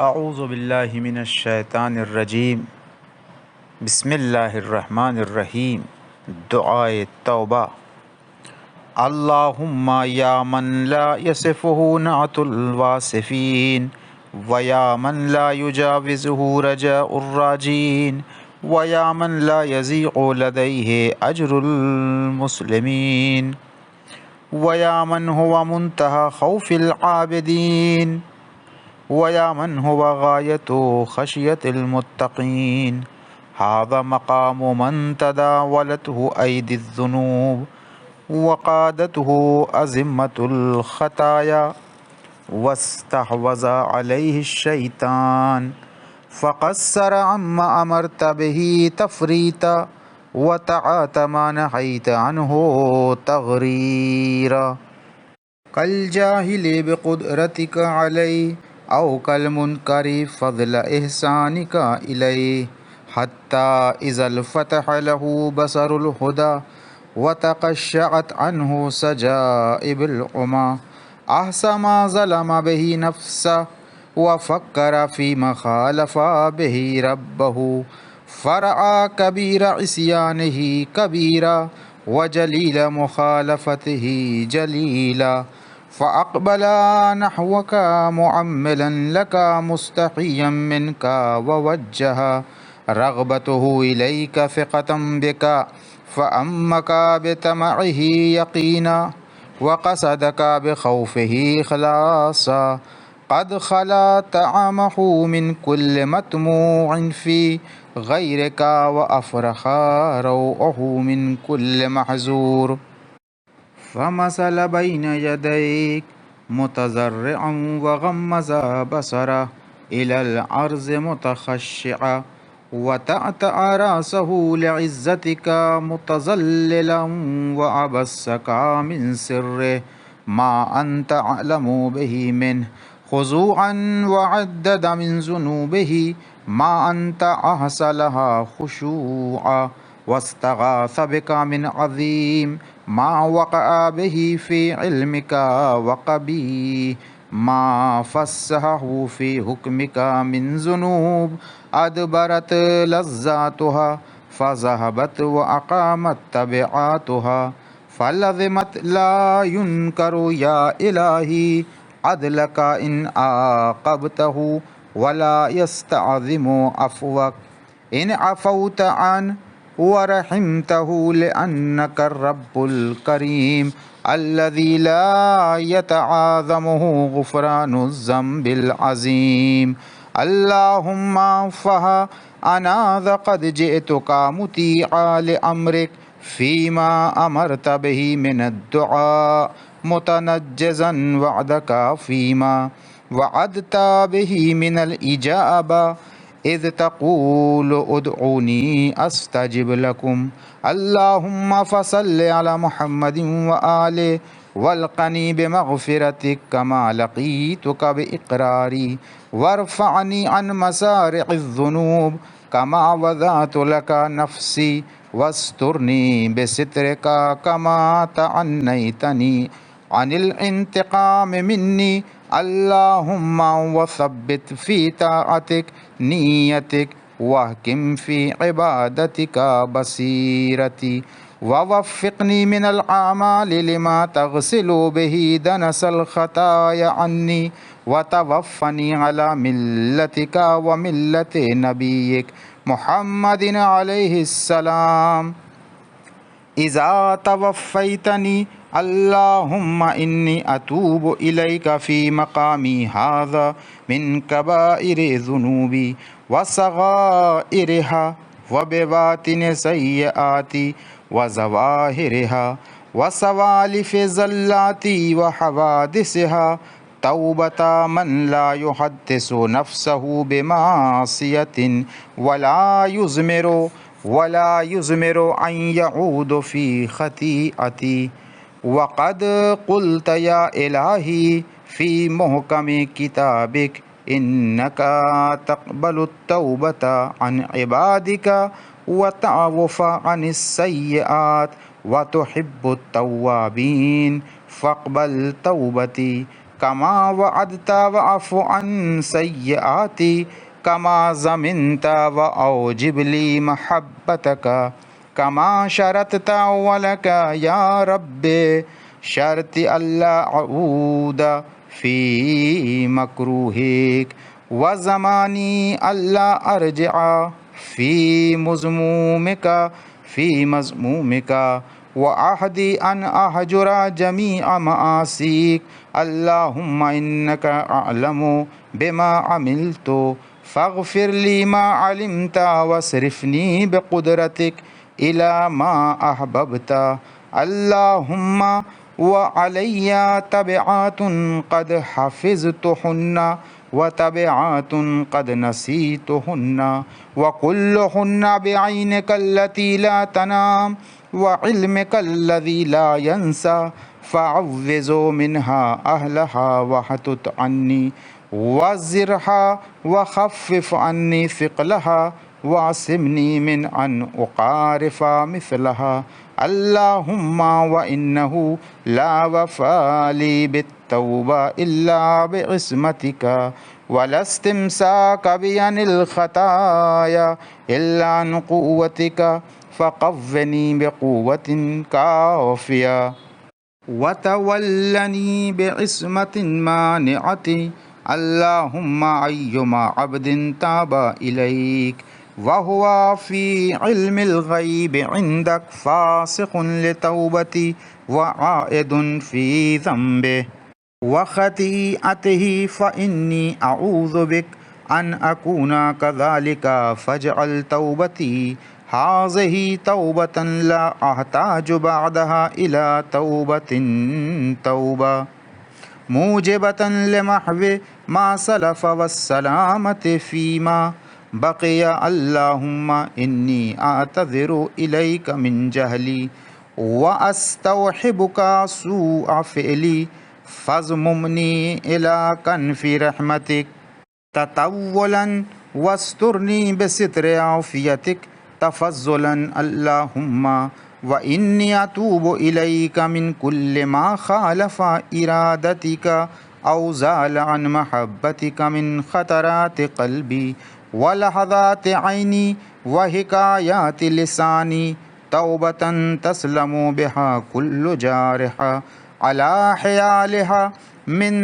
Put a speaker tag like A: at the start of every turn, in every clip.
A: अऊज़ु बिल्लाहि मिनश शैतानिर रजीम। बिस्मिल्लाहिर रहमानिर रहीम। दुआए तौबा। अल्लाहुम्मा या मन ला यसिफुहु नाअतुल वासिफीन व या मन ला युजाविजुहु रजाउर राजीन व या मन ला यज़ीक़ु लदैहि अज्रुल मुस्लिमीन व या मन हुवा मुंतहा खौफिल आबिदीन वया मन हुवा गायतु खशियतिल मुत्तकीन। हाज़ा मक़ामु मन तदावलतहु ऐदिज़्ज़ुनूब वक़ादतहु अज़िम्मतुल ख़ताया वस्तहवज़ अलैहि शैतान फ़क़स्सर अम्मा अमरत बिही तफ़रीता वतअत मा नहैत अन्हु तग़रीरा। कल जाहिलि बिक़ुदरतिक अलैहि औ कल मुनकरि फ़ज़्ल इहसानिका इलैहि हत्ता इज़ल फ़तह लहु बसरुल हुदा वतक़श्शअत अन्हु सजाइबुल उमा। अहसा मा ज़लम बिही नफ़्सहु वफ़क्कर फ़ीमा ख़ालफ़ा बिही रब्बहु फ़रआ कबीरा इस्यानिही कबीरा व जलीला मुख़ालफ़तिही जलीला फ़अक़बला नहवका मुअम्मिलन लका मुस्तहिय्यन मिनका ववज्जहा रग़बतहु इलैका सिक़तन बिका फ़अम्मका बितमइही यक़ीना वक़सदका बिख़ौफ़िही इख़लासा। क़द ख़ला तअमहु मिन कुल्लि मतमूइन फ़ी ग़ैरिका व अफ़रख़ा रौअहु मिन कुल्लि महज़ूर। फ़मसल बैन यदैक मुतज़र्रिअन व गम्मज़ बसरह इलल अर्ज़ि मुतख़श्शिअ व तअतअ रअसहु लिइज़्ज़तिका मुतज़ल्लिलन व अबस्सका मिन सिर्रिहि मा अंत अअलमु बिही मिन्हु ख़ुज़ूअन व अद्दद मिन ज़ुनूबिही मा अंत अहसा लहा ख़ुशूअ वस्तग़ाथ बिका मिन अज़ीम मा वक़अ बिही फ़ी इल्मिका व क़बीह मा फ़स्सहहु फ़ी हुक्मिका मिन ज़ुनूब अदबरत लज़्ज़ातुहा फ़ज़हबत व अक़ामत तबिआतुहा फ़लज़िमत ला युनकरु या इलाही अदलका इन आक़बतहु वला यस्तअज़िमु अफ़्वक इन अफ़ौत अन्हु व रहिमतहु लिअन्नका रब्बुल करीम अल्लज़ी ला यतआज़मुहु ग़ुफ़रानु ज़म्बिल अज़ीम। अल्लाहुम्मा फ़हा अना क़द जिअतुका मुतीअ लिअम्रिक फ़ीमा अमरत बिही मिनद्दुआ मुतनज्जिज़न वअदका फ़ीमा वअदत बिही मिनल इजाबा इज़ तक़ूलु उदऊनी अस्तजिब लकुम। अल्लाहुम्मा फ़सल्लि अला मुहम्मदिन व आलिहि वल्क़नी बिमग़फ़िरतिक कमा लक़ीतुका बिइक़रारी वरफ़अनी अन मसारिइज़्ज़ुनूब कमा वज़अतु लका नफ़्सी वस्तुरनी बिसित्रिका कमा तअन्नैतनी अनिल इंतिक़ाम मिन्नी। अल्लाहुम्मा वसब्बित फ़ी ताअतिक नियतिक वहकिम फ़ी इबादतिका बसीरती ववफ़्फ़िक़नी मिनल आमालि लिमा तग़सिलु बिही दनसल ख़ताया अन्नी वतवफ़्फ़नी अला मिल्लतिका व मिल्लति नबिय्यिक मुहम्मदिन अलैहिस्सलाम इज़ा तवफ़्फ़ैतनी। अल्लाहुम्मा इन्नी अतूबु इलैका फ़ी मक़ामी हाज़ा मिन कबाइरि ज़ुनूबी व सग़ाइरिहा व बिबातिनि सय्यआति व ज़वाहिरिहा व सवालिफ़ि ज़ल्लाती व हवादिसिहा तौबता मन ला युहद्दिसु नफ़्सहु बिमासियतिन वला युज़मिरु अन यऊद फ़ी ख़तीअती वक़द क़ुल्त या इलाही फ़ी मुहकमि किताबिक इन्नका तक़बलुत तौबता अन इबादिका व तअफ़ु अनिस सय्यआत व तुहिब्बुत तव्वाबीन फ़क़बल तौबती कमा वअदत वअफ़ु अन सय्यआती कमा ज़मिनत वअौजिब ली महब्बतक कमा शरतत वलक या रब्बे शर्ति अल्ला अऊद फ़ी मकरूहिक व ज़मानी अल्ला अर्जिअ फ़ी मज़मूमिका व अहदी अन अहजुरा जमीअ मआसीक अल्लाहुम्मा इन्नका अअलमु बिमा अमिलतु फ़ग़फ़िर ली मा अलिमत वस्रिफ़नी बिक़ुदरतिक इला मा अहबब्ता अल्लाहुम्मा व अलैया तबआतुन क़द हफ़िज़तुहुन्ना व तबआतुन क़द नसीतुहुन्ना व कुल्लुहुन्ना बिअयनिका अल्लती ला तनाम व इल्मिका अल्लज़ी ला यंसा फ़अव्विज़ु मिन्हा अहलहा वहतुत अन्नी वज़िरहा व ख़फ़्फ़िफ़ अन्नी सिक़लहा वासिमनी मिन अन उक़ारिफ़ा मिसलहा अल्लाहुम्मा व इन्नहु ला वफ़ाली बित्तौबा इल्ला बिइस्मतिका वलस्तिमसाक बिअनिल ख़ताया इल्ला अन क़ुव्वतिका फ़क़व्विनी बिक़ुव्वतिन काफ़िया वतवल्लनी बिइस्मतिन मानिअति अल्लाहुम्मा अय्युमा अब्दिन ताबा इलैक वहुवा फ़ी इल्मिल ग़ैबि इंदक फ़ासिक़ुन लितौबती व आइदुन फ़ी ज़ंबिही व ख़तीअतिही फ़इन्नी अऊज़ु बिक अन अकूना कज़ालिका फ़जअल तौबती हाज़िही तौबतन ला अहताजु बअदहा इला तौबतिन तौबा मूजिबतन लिमहवी मा सलफ़ वस्सलामति फ़ीमा बक़िया अल्लाहुम्मा इन्नी अअतज़िरु इलैका मिन जहली व अस्तौहिबुका सूअ फ़िअली फ़ज़मुमनी इला कन्फ़ि रहमतिक ततव्वुलन वस्तुरनी बिसित्रि आफ़ियतिक तफ़ज़्ज़ुलन अल्लाहुम्मा व इन्नी अतूबु इलैका मिन कुल्लि मा ख़ालफ़ इरादतिका औ ज़ाल अन महब्बतिका मिन ख़तराति क़ल्बी व लहज़ाति ऐनी व हिकायाति लिसानी तौबतन तस्लमु बिहा कुल्लु जारिहा अला हियालिहा मिन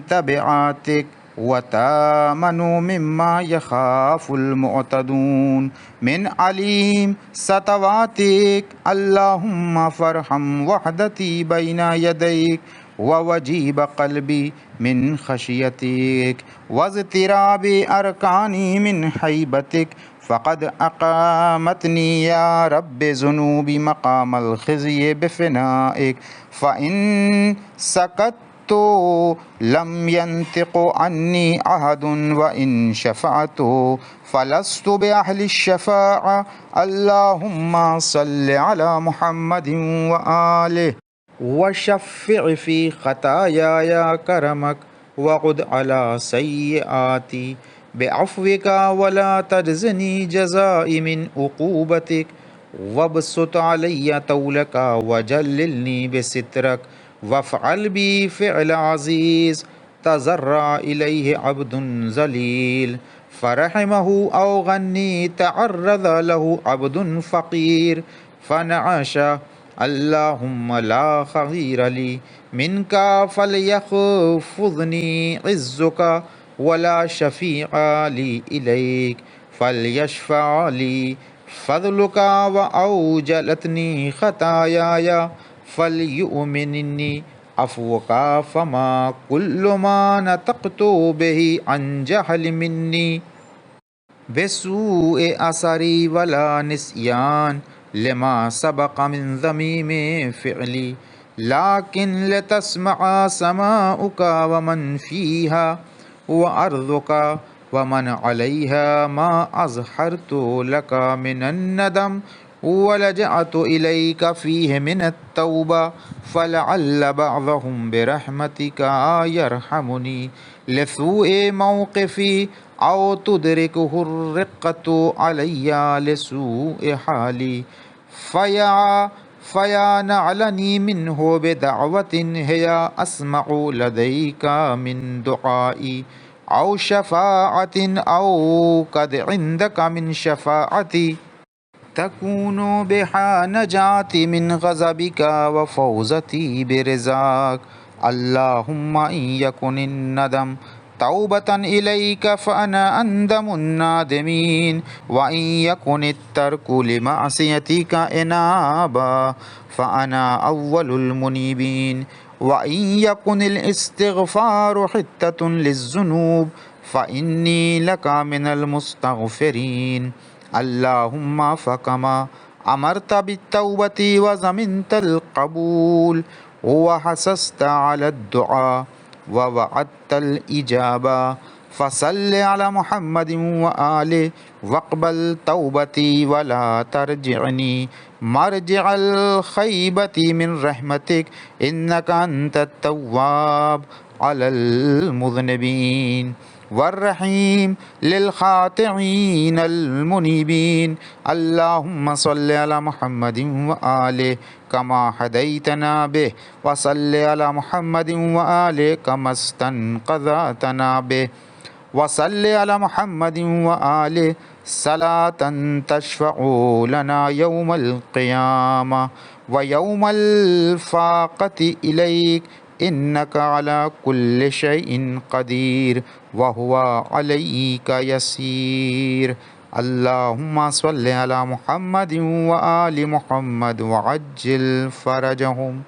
A: तबआतिक व तामनु मिम्मा यख़ाफ़ुल मुअतदून मिन अलीम सतवातिक अल्लाहुम्मा फ़रहम वहदती बैना यदैक व वजीब क़ल्बी मिन ख़शियतिक वज़्तिराबि अरकानी मिन हैबतिक फ़क़द अक़ामतनी या रब्बि ज़ुनूबी मक़ामल ख़िज़्य बिफ़िनाइक फ़इन सकत तो लम यंतिक़ु अन्नी अहदुन व इन शफ़अतु फ़लस्तु बिअहलि शफ़ाअ अल्लाहुम्मा सल्लि अला मुहम्मदिन व आलिहि व शफ़्फ़िअ फ़ी ख़तायाया करमक वक़ुद अला सय्यआती बिअफ़्विका वला तजज़नी जज़ाई मिन उक़ूबतिक वबसुत अलय्या तौलका वजल्लिलनी बिसित्रक वफ़अल बी फ़िअल अज़ीज़ तज़र्रा इलैहि अब्दुन ज़लील फ़रहिमहु औ गन्नी तअर्रज़ लहु अब्दुन फ़क़ीर फ़नअशा अल्लाहुम्मा ला ख़गीर ली मिनका फ़लयख़्फ़ुज़नी इज़्ज़ुका वला शफ़ीअ ली इलैक फ़लयशफ़अ ली फ़ज़लुका व औजलतनी ख़तायाया फ़लयुमिननी अफ़्वका फ़मा कुल्लु मा नतक़्तु बिही अन जहल मिन्नी बिसूए असरी वला निस्यान लिमा सबक़ मिन ज़मीमे फ़िअली लाकिन लितस्मअ समाउका व मन फ़ीहा व अर्ज़ुका व मन अलैहा मा अज़हरतु लका मिनन नदम वलजअतु इलैका फ़ीहि मिनत तौबा फ़लअल्ल बअज़हुम बिरहमतिका यरहमुनी लिसूए मौक़िफ़ी औ तुदरिकुहुर रिक़्क़तु अलय्या लिसूए हाली फ़या فيا نعلني منه بدعوة هي أسمع لديك من دعائي، أو شفاعة أو قد عندك من شفاعتي، تكون بها نجاتي من غضبك وفوزتي برزاك. اللهم إن يكن الندم توبة إليك فأنا أندم النادمين، وإن يكن الترك لمعصيتك إنابا فأنا أول المنيبين، وإن يكن الاستغفار حتة للذنوب فإني لك من المستغفرين. اللهم فكما أمرت بالتوبة وزمنت القبول وحسست على الدعاء ووعدت الإجابة، فصل على محمد وآله واقبل توبتي ولا ترجعني مرجع الخيبة من رحمتك، إنك أنت التواب على المذنبين والرحيم للخاطعين المنيبين. اللهم صل على محمد وآله كما هديتنا به، وصل على محمد وآله كما استنقذتنا به، وصل على محمد وآله صلاة تشفع لنا يوم القيامة ويوم الفاقة إليك، إنك على كل شيء قدير وهو عليك يسير. اللهم صل على محمد وآل محمد وعجل فرجهم.